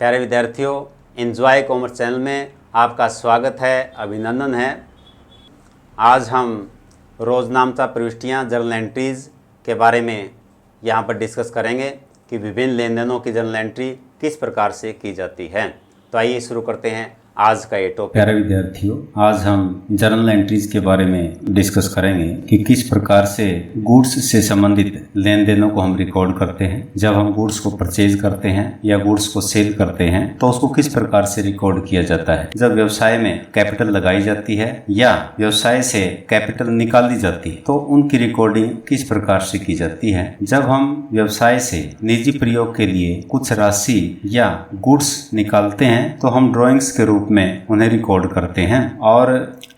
प्यारे विद्यार्थियों, enjoy commerce channel में आपका स्वागत है, अभिनंदन है। आज हम रोज़नामचा प्रविष्टियाँ जर्नल एंट्रीज़ के बारे में यहाँ पर डिस्कस करेंगे कि विभिन्न लेन देनों की जर्नल एंट्री किस प्रकार से की जाती है। तो आइए शुरू करते हैं आज का ये टॉपिक। प्यारे विद्यार्थियों, आज हम जर्नल एंट्रीज के बारे में डिस्कस करेंगे कि किस प्रकार से गुड्स से संबंधित लेन देनों को हम रिकॉर्ड करते हैं। जब हम गुड्स को परचेज करते हैं या गुड्स को सेल करते हैं तो उसको किस प्रकार से रिकॉर्ड किया जाता है। जब व्यवसाय में कैपिटल लगाई जाती है या व्यवसाय से कैपिटल निकाली जाती है तो उनकी रिकॉर्डिंग किस प्रकार से की जाती है। जब हम व्यवसाय से निजी प्रयोग के लिए कुछ राशि या गुड्स निकालते हैं तो हम ड्राइंग्स के रूप में उन्हें रिकॉर्ड करते हैं। और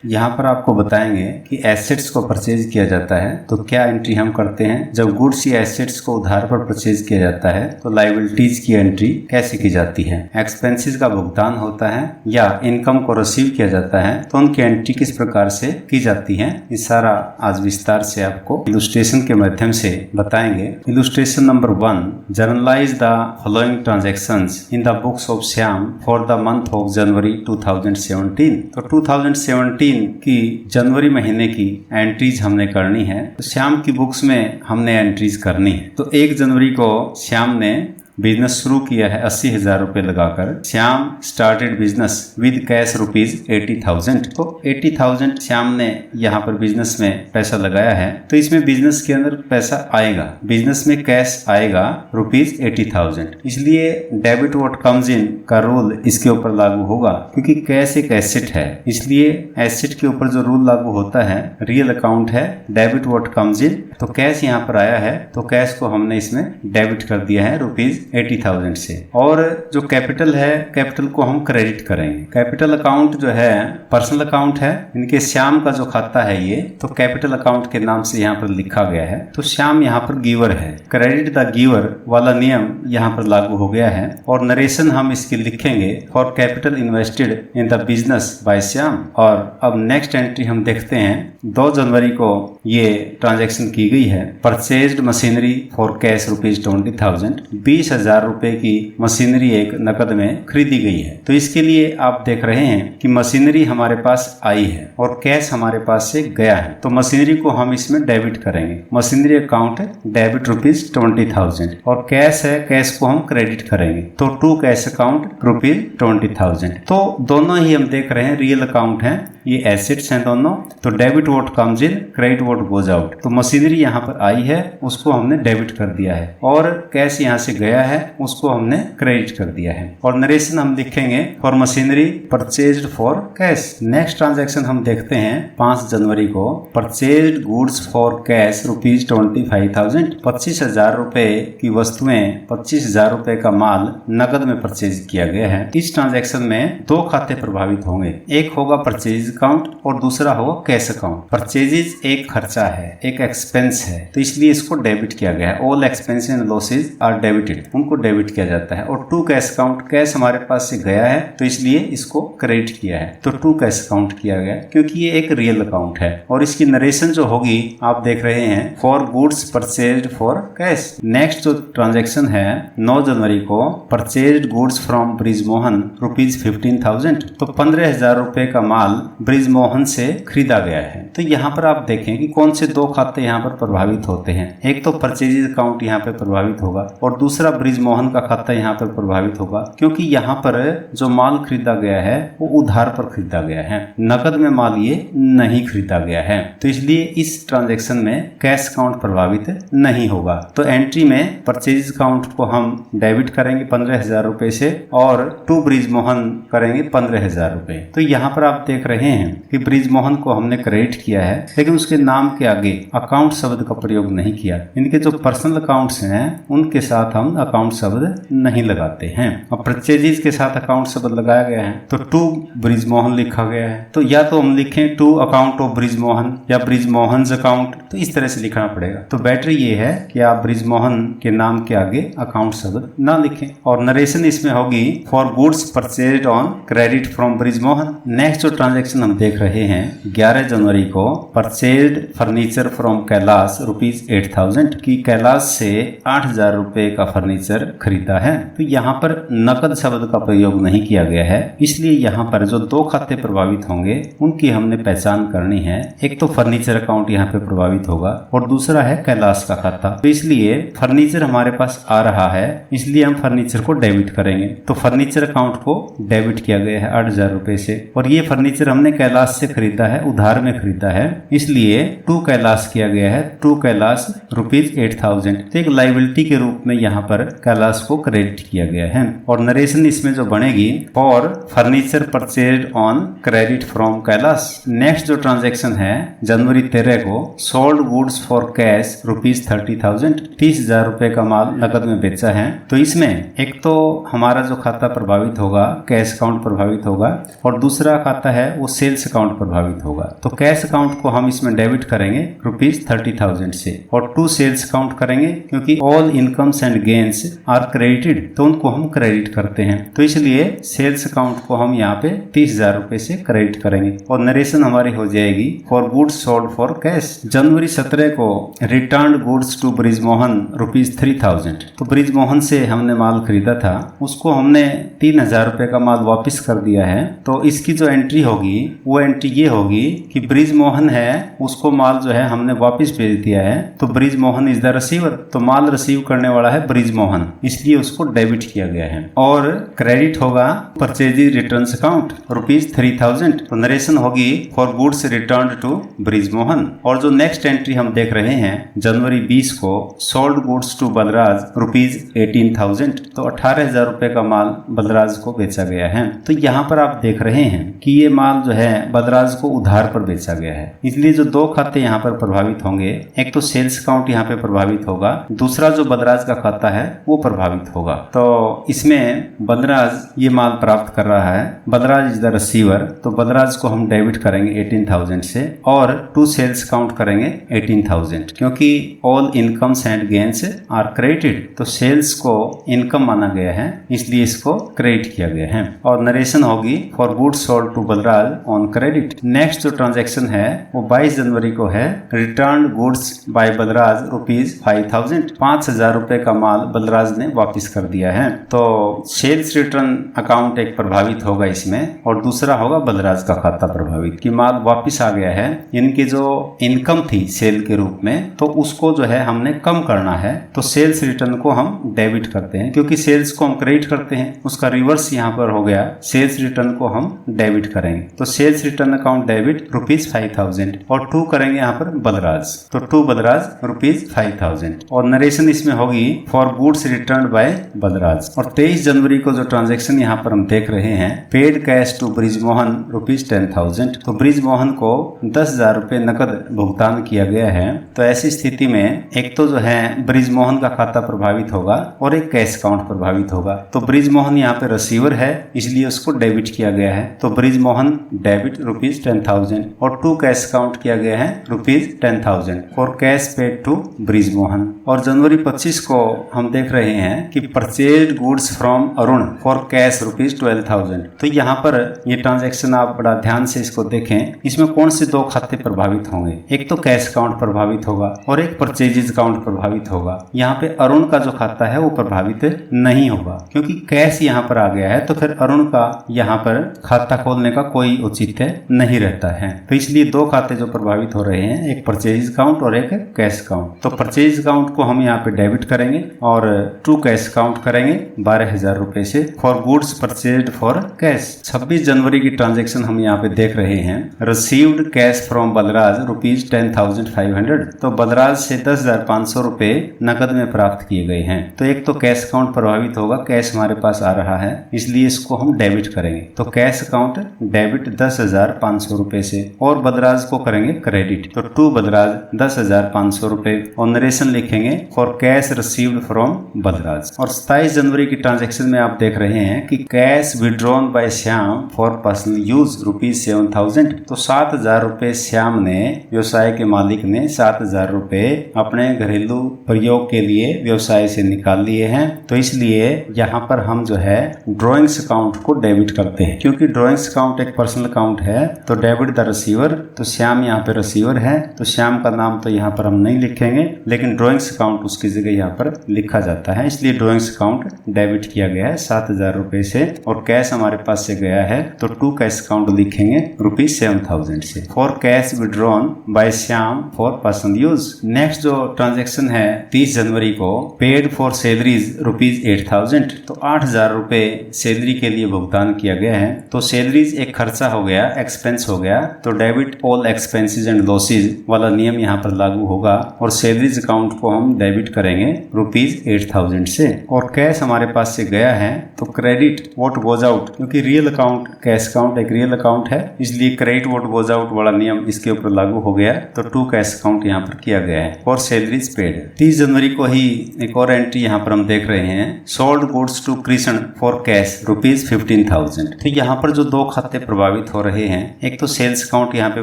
यहाँ पर आपको बताएंगे कि एसेट्स को परचेज किया जाता है तो क्या एंट्री हम करते हैं। जब गुड्स या एसेट्स को उधार पर परचेज किया जाता है तो लायबिलिटीज की एंट्री कैसे की जाती है। एक्सपेंसेस का भुगतान होता है या इनकम को रिसीव किया जाता है तो उनकी एंट्री किस प्रकार से की जाती है। ये सारा आज विस्तार से आपको इलुस्ट्रेशन के माध्यम से बताएंगे। Illustration number 1, generalized the following transactions in the books of Shyam for the month of January 2017। तो 2017 की जनवरी महीने की एंट्रीज हमने करनी है। तो श्याम की बुक्स में हमने एंट्रीज करनी है। तो 1 जनवरी को श्याम ने बिजनेस शुरू किया है 80,000 रुपए लगाकर। Shyam started business with cash rupees 80,000। तो 80,000 श्याम ने यहाँ पर बिजनेस में पैसा लगाया है तो इसमें बिजनेस के अंदर पैसा आएगा, बिजनेस में कैश आएगा रुपीज 80,000। इसलिए डेबिट व्हाट कम्स इन का रूल इसके ऊपर लागू होगा क्योंकि कैश एक एसेट है। इसलिए एसेट के ऊपर जो रूल लागू होता है, रियल अकाउंट है, डेबिट व्हाट कम्स इन। तो कैश यहाँ पर आया है तो कैश को हमने इसमें डेबिट कर दिया है रुपीज 80,000 से। और जो कैपिटल है, कैपिटल को हम क्रेडिट करेंगे। कैपिटल अकाउंट जो है पर्सनल अकाउंट है, इनके श्याम का जो खाता है ये तो कैपिटल अकाउंट के नाम से यहाँ पर लिखा गया है। तो श्याम यहाँ पर गिवर है, क्रेडिट द गिवर वाला नियम यहाँ पर लागू हो गया है। और नरेशन हम इसकी लिखेंगे for capital invested in the business by Shyam. और अब नेक्स्ट एंट्री हम देखते हैं। 2 जनवरी को ये ट्रांजेक्शन की गई है। Purchased machinery for cash rupees 20,000। 20,000 रुपए की मशीनरी एक नकद में खरीदी गई है। तो इसके लिए आप देख रहे हैं कि मशीनरी हमारे पास आई है और कैश हमारे पास से गया है। तो मशीनरी को हम इसमें डेबिट करेंगे। मशीनरी अकाउंट है डेबिट रुपीज 20,000 और कैश है, कैश को हम क्रेडिट करेंगे। तो टू कैश अकाउंट रुपीज 20,000। तो दोनों ही हम देख रहे हैं रियल अकाउंट है, ये एसेट्स हैं दोनों। तो debit what comes in, credit what goes out. तो मशीनरी यहाँ पर आई है, उसको हमने डेबिट कर दिया है और कैश यहाँ से गया है, उसको हमने क्रेडिट कर दिया है। और नरेशन हम लिखेंगे for machinery purchased for cash. Next transaction हम देखते हैं 5 जनवरी को। Purchased goods for cash rupees 25,000। 25,000 रुपए की वस्तुएं, 25,000 रुपए का माल नकद में परचेज किया गया है। इस ट्रांजैक्शन में 2 खाते प्रभावित होंगे, एक होगा परचेज अकाउंट और दूसरा होगा कैश अकाउंट। परचेजेज एक खर्चा है, एक एक्सपेंस है, तो इसलिए इसको डेबिट किया गया है। All expenses and losses are debited, उनको डेबिट किया जाता है। और टू कैश अकाउंट, कैश हमारे पास से गया है तो इसलिए इसको क्रेडिट किया है। तो टू कैश अकाउंट किया गया क्योंकि ये एक रियल अकाउंट है। और इसकी नरेशन जो होगी आप देख रहे हैं for goods purchased for cash. Next जो ट्रांजेक्शन है 9 जनवरी को, purchased goods from Brijmohan rupees 15,000। तो 15,000 रुपए का माल ब्रिजमोहन से खरीदा गया है। तो यहाँ पर आप देखें कि कौन से 2 खाते यहाँ पर प्रभावित होते हैं। एक तो परचेज अकाउंट यहाँ पर प्रभावित होगा और दूसरा ब्रिजमोहन का खाता यहाँ पर प्रभावित होगा क्योंकि यहाँ पर जो माल खरीदा गया है वो उधार पर खरीदा गया है, नकद में माल ये नहीं खरीदा गया है। तो इसलिए इस ट्रांजैक्शन में कैश अकाउंट प्रभावित नहीं होगा। तो एंट्री में परचेज अकाउंट को हम डेबिट करेंगे 15,000 रुपए से और टू ब्रिजमोहन करेंगे 15,000 रुपए। तो यहाँ पर आप देख रहे हैं कि ब्रिजमोहन को हमने क्रेडिट किया है लेकिन उसके नाम के आगे अकाउंट शब्द का प्रयोग नहीं किया। इनके जो पर्सनल अकाउंट्स हैं उनके साथ हम अकाउंट शब्द नहीं लगाते हैं। अब परचेजेस के साथ अकाउंट शब्द लगाया गया है तो टू ब्रिजमोहन लिखा गया है। तो या तो हम लिखें टू अकाउंट ऑफ ब्रिजमोहन या ब्रिजमोहन अकाउंट, तो इस तरह से लिखना पड़ेगा। तो बेटर ये है कि आप ब्रिजमोहन के नाम के आगे अकाउंट शब्द ना लिखें। और नरेशन इसमें होगी for goods purchased on credit from Brijmohan. Next जो ट्रांजैक्शन हम देख रहे हैं 11 जनवरी को, purchased furniture from Kailash rupees 8,000 की कैलाश से 8,000 रुपए का फर्नीचर फर्नीचर खरीदा है। तो यहाँ पर नकद शब्द का प्रयोग नहीं किया गया है, इसलिए यहाँ पर जो दो खाते प्रभावित होंगे उनकी हमने पहचान करनी है। एक तो फर्नीचर अकाउंट यहाँ पे प्रभावित होगा और दूसरा है कैलाश का खाता। तो इसलिए फर्नीचर हमारे पास आ रहा है, इसलिए हम फर्नीचर को डेबिट करेंगे। तो फर्नीचर अकाउंट को डेबिट किया गया है 8,000 रुपए से, और ये फर्नीचर हमने कैलाश से खरीदा है, उधार में खरीदा है, इसलिए टू कैलाश किया गया है। टू कैलाश ₹8,000। तो एक लाइबिलिटी के रूप में यहाँ पर कैलाश को क्रेडिट किया गया है। और नरेशन इसमें जो बनेगी, for furniture purchase on credit from Kailash. Next जो ट्रांजेक्शन है जनवरी 13 को, सोल्ड गुड्स फॉर कैश ₹30,000, 30,000 रुपए का माल नकद में बेचा है। तो इसमें एक तो हमारा जो खाता प्रभावित होगा, कैश अकाउंट प्रभावित होगा, और दूसरा खाता है वो सेल्स अकाउंट प्रभावित होगा। तो कैश अकाउंट को हम इसमें डेबिट करेंगे ₹30,000 से, और टू सेल्स अकाउंट करेंगे क्योंकि all incomes and gains are credited, तो उनको हम क्रेडिट करते हैं। तो इसलिए सेल्स अकाउंट को हम यहाँ पे 30,000 रुपए से क्रेडिट करेंगे। और नरेशन हमारी हो जाएगी for goods sold for cash. जनवरी 17 को रिटर्न गुड्स टू ब्रिजमोहन ₹3,000। तो ब्रिजमोहन से हमने माल खरीदा था, उसको हमने 3,000 रुपए का माल वापस कर दिया है। तो इसकी जो एंट्री होगी वो एंट्री ये होगी कि ब्रिजमोहन है, उसको माल जो है हमने वापस भेज दिया है, तो ब्रिजमोहन इज द रिसीवर। तो माल रिसीव करने वाला है ब्रिजमोहन, इसलिए उसको डेबिट किया गया है। और क्रेडिट होगा परचेज रिटर्न अकाउंट ₹3,000। तो नरेशन होगी for goods return to Brijmohan. और जो नेक्स्ट एंट्री हम देख रहे हैं जनवरी 20 को, सोल्ड गुड्स टू बलराज ₹18,000। तो 18,000 रुपए का माल बलराज को बेचा गया है। तो यहाँ पर आप देख रहे हैं कि ये माल जो है बलराज को उधार पर बेचा गया है, इसलिए जो दो खाते यहाँ पर प्रभावित होंगे, एक तो सेल्स अकाउंट यहाँ पे प्रभावित होगा, दूसरा जो बलराज का खाता है वो प्रभावित होगा। तो इसमें बलराज ये माल प्राप्त कर रहा है, बलराज इज द रिसीवर, तो बलराज को हम डेबिट करेंगे 18,000 से, और टू सेल्स काउंट करेंगे 18,000, क्योंकि all incomes and gains are credited. तो सेल्स को इनकम माना गया है, इसलिए इसको क्रेडिट किया गया है। और नरेशन होगी for goods sold to Balraj on credit. Next जो ट्रांजैक्शन है वो 22 जनवरी को है, रिटर्न गुड्स बाय बलराज ₹5,000। 5,000 रुपए का माल बलराज ने वापस कर दिया है। तो सेल्स रिटर्न अकाउंट एक प्रभावित होगा इसमें, और दूसरा होगा बलराज का खाता प्रभावित कि माल वापस आ गया है। इनकी जो इनकम थी सेल के रूप में, तो उसको जो है हमने कम करना है। तो सेल्स रिटर्न को हम डेबिट करते हैं, क्योंकि सेल्स को हम क्रेडिट करते हैं, उसका रिवर्स यहाँ पर हो गया, सेल्स रिटर्न को हम डेबिट करेंगे। तो सेल्स रिटर्न अकाउंट डेबिट ₹5,000, और टू करेंगे यहाँ पर बलराज, तो टू बलराज ₹5,000। और नरेशन इसमें होगी for goods return by Balraj. और 23 जनवरी को जो ट्रांजेक्शन यहाँ पर हम देख रहे हैं, पेड कैश टू ब्रिजमोहन ₹10,000। तो ब्रिजमोहन को 10,000 रुपए नकद भुगतान किया गया है। तो ऐसी स्थिति में एक तो जो है ब्रिजमोहन का खाता प्रभावित होगा और एक कैश अकाउंट प्रभावित होगा। तो ब्रिजमोहन यहाँ पे रिसीवर है, इसलिए उसको डेबिट किया गया है। तो ब्रिजमोहन डेबिट ₹10,000, और टू कैश अकाउंट किया गया है ₹10,000 for cash paid to Brijmohan. और जनवरी 25 को हम देख रहे हैं कि purchase goods from Arun for cash ₹12,000। तो यहाँ पर ये ट्रांजेक्शन आप बड़ा ध्यान से इसको देखें, इसमें कौन से दो खाते प्रभावित होंगे, एक तो कैश अकाउंट प्रभावित होगा और एक परचेजेज अकाउंट प्रभावित होगा। यहाँ पे अरुण का जो खाता है वो प्रभावित नहीं होगा, क्योंकि कैश यहाँ पर आ गया है, तो फिर अरुण का यहाँ पर खाता खोलने का कोई औचित्य नहीं रहता है। तो इसलिए दो खाते जो प्रभावित हो रहे हैं, एक परचेज अकाउंट और एक कैश अकाउंट। तो परचेज अकाउंट को हम यहाँ पे डेबिट करेंगे और टू कैश अकाउंट करेंगे 12,000 रुपए से for goods purchased for cash. 26 जनवरी की ट्रांजेक्शन हम यहाँ पे देख रहे हैं, रिसीव्ड कैश फ्रॉम बलराज ₹10,500। तो बलराज से 10,500 रुपए नकद में प्राप्त किए गए हैं। तो एक तो कैश अकाउंट प्रभावित होगा, कैश हमारे पास आ रहा है, इसलिए इसको हम डेबिट करेंगे। तो कैश अकाउंट डेबिट 10,500 रुपए से, और बलराज को करेंगे क्रेडिट, तो टू बलराज 10,500 रुपए, और नरेशन लिखेंगे for cash received from Balraj. और 27 जनवरी की ट्रांजेक्शन में आप देख रहे हैं कि cash withdrawn bye Shyam for personal use ₹7,000। तो 7,000 रुपए श्याम ने, व्यवसाय के मालिक ने 7,000 रुपए अपने घरेलू प्रयोग के लिए व्यवसाय से निकाल लिए हैं। तो इसलिए यहाँ पर हम जो है ड्रॉइंग्स अकाउंट को डेबिट करते हैं, क्योंकि ड्रॉइंग्स अकाउंट एक पर्सनल अकाउंट है। तो डेबिट द रिसीवर, तो श्याम यहाँ पे रिसीवर है, तो श्याम का नाम तो यहाँ पर हम नहीं लिखेंगे, लेकिन ड्रॉइंग्स अकाउंट उसकी जगह यहाँ पर लिखा जाता है, इसलिए ड्रॉइंग्स अकाउंट डेबिट किया गया है 7,000 रुपये से। और कैश हमारे पास से गया है तो टू कैश अकाउंट लिखेंगे ₹7,000 से। For cash withdrawn bye Shyam for personal use. Next जो ट्रांजेक्शन है 30 जनवरी को, पेड फॉर सैलरीज ₹8,000, तो 8,000 रुपये सैलरी के लिए भुगतान किया गया है। तो सैलरीज एक खर्चा हो गया, एक्सपेंस हो गया, तो debit all expenses and losses वाला नियम यहाँ पर लागू होगा और सैलरीज अकाउंट को हम डेबिट करेंगे ₹8,000 से। और कैश हमारे पास से गया है तो क्रेडिट व्हाट गोज आउट, क्योंकि रियल अकाउंट कैश अकाउंट एक रियल अकाउंट है, इसलिए क्रेडिट व्हाट गोज आउट वाला नियम इसके ऊपर लागू हो गया, तो टू कैश अकाउंट यहाँ पर किया गया है और सैलरीज पेड। 30 जनवरी को ही एक और एंट्री यहाँ पर हम देख रहे हैं, sold goods to Krishna for cash ₹15,000। तो यहाँ पर जो दो खाते प्रभावित हो रहे हैं, एक तो सेल्स अकाउंट यहाँ पे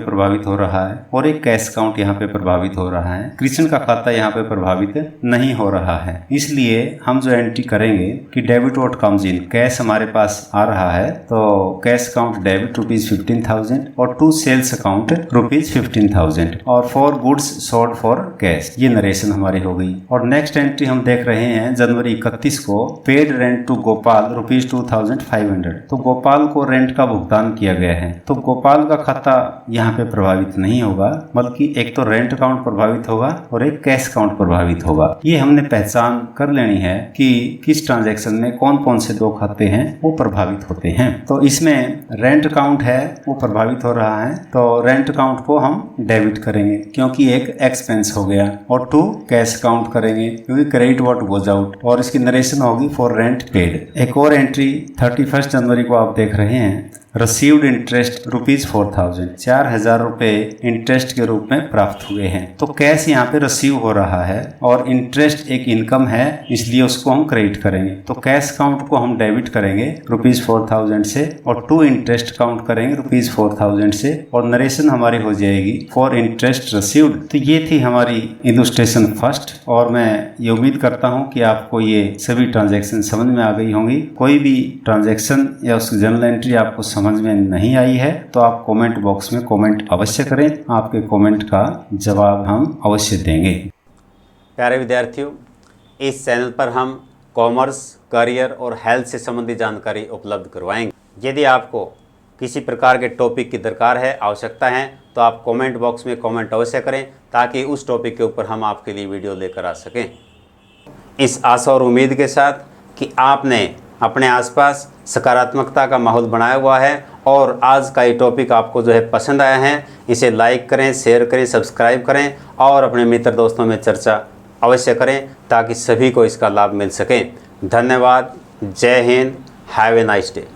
प्रभावित हो रहा है और एक कैश अकाउंट यहाँ पे प्रभावित हो रहा है। कृष्ण का खाता यहाँ पे प्रभावित नहीं हो रहा है, इसलिए हम जो एंट्री करेंगे कि debit what comes in, cash हमारे पास आ रहा है तो कैश अकाउंट डेबिट ₹15,000 और टू सेल्स अकाउंट ₹15,000 और for goods sold for cash. ये नरेशन हमारी हो गई। और नेक्स्ट एंट्री हम देख रहे हैं जनवरी 31 को, पेड रेंट टू गोपाल ₹2,500। तो गोपाल को रेंट का भुगतान किया गया है, तो गोपाल का खाता यहाँ पे प्रभावित नहीं होगा, बल्कि एक तो रेंट अकाउंट प्रभावित होगा और एक कैश अकाउंट प्रभावित होगा। ये हमने पहचान कर लेनी है कि किस ट्रांजैक्शन में कौन कौन से दो खाते हैं वो प्रभावित होते हैं। तो इसमें रेंट अकाउंट है वो प्रभावित हो रहा है, तो रेंट अकाउंट को हम डेबिट करेंगे क्योंकि एक एक्सपेंस हो गया, और टू कैश अकाउंट करेंगे क्योंकि क्रेडिट व्हाट गोज आउट, और इसकी नरेशन होगी फॉर रेंट पेड। एक और एंट्री 31 जनवरी को आप देख रहे हैं, रसीव्ड इंटरेस्ट ₹4,000, 4,000 रुपये इंटरेस्ट के रूप में प्राप्त हुए हैं। तो कैश यहाँ पे रिसीव हो रहा है और इंटरेस्ट एक इनकम है, इसलिए उसको हम क्रेडिट करेंगे। तो कैश अकाउंट को हम डेबिट करेंगे ₹4,000 से और टू इंटरेस्ट अकाउंट करेंगे ₹4,000 से, और नरेशन हमारी हो जाएगी फॉर इंटरेस्ट रिसीव्ड। तो ये थी हमारी इलस्ट्रेशन फर्स्ट, और मैं ये उम्मीद करता हूँ कि आपको ये सभी ट्रांजेक्शन समझ में आ गई होंगी। कोई भी ट्रांजेक्शन या उसकी जर्नल एंट्री आपको समझ में नहीं आई है तो आप कमेंट बॉक्स में कमेंट अवश्य करें, आपके कमेंट का जवाब हम अवश्य देंगे। प्यारे विद्यार्थियों, इस चैनल पर हम कॉमर्स, करियर और हेल्थ से संबंधित जानकारी उपलब्ध करवाएंगे। यदि आपको किसी प्रकार के टॉपिक की दरकार है, आवश्यकता है, तो आप कमेंट बॉक्स में कमेंट अवश्य करें ताकि उस टॉपिक के ऊपर हम आपके लिए वीडियो लेकर आ सकें। इस आशा और उम्मीद के साथ कि आपने अपने आसपास सकारात्मकता का माहौल बनाया हुआ है और आज का ये टॉपिक आपको जो है पसंद आया है, इसे लाइक करें, शेयर करें, सब्सक्राइब करें और अपने मित्र दोस्तों में चर्चा अवश्य करें ताकि सभी को इसका लाभ मिल सके। धन्यवाद। जय Hind. Have a nice day.